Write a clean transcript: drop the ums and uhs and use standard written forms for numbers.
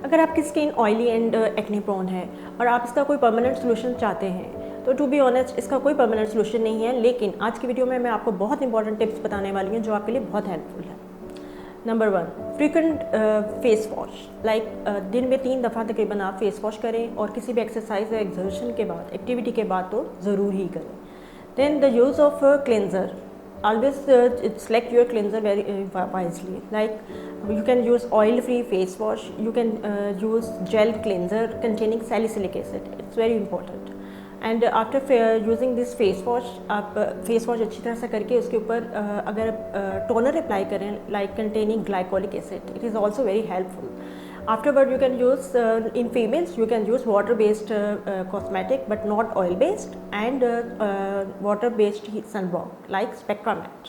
अगर आपकी skin oily and acne prone है और आप इसका कोई परमानेंट सोल्यूशन चाहते हैं, तो टू बी ऑनेस्ट इसका कोई परमानेंट सोल्यूशन नहीं है, लेकिन आज की वीडियो में मैं आपको बहुत इंपॉर्टेंट टिप्स बताने वाली हूँ जो आपके लिए बहुत हेल्पफुल है। Number 1, frequent face wash. Like दिन में 3 दफ़ा तकरीबन आप फेस वॉश करें, और किसी भी एक्सरसाइज या एक्सर्शन के बाद, एक्टिविटी के बाद तो ज़रूर ही करें। Then the use of cleanser, always select your cleanser very wisely. Like you can use oil free face wash, you can use gel cleanser containing salicylic acid, it's very important. And after using this face wash, आप face wash अच्छी तरह से करके उसके ऊपर अगर toner apply करें like containing glycolic acid, it is also very helpful. Afterward, you can use in females you can use water-based cosmetic, but not oil-based, and water-based sun block like Spectra Matte.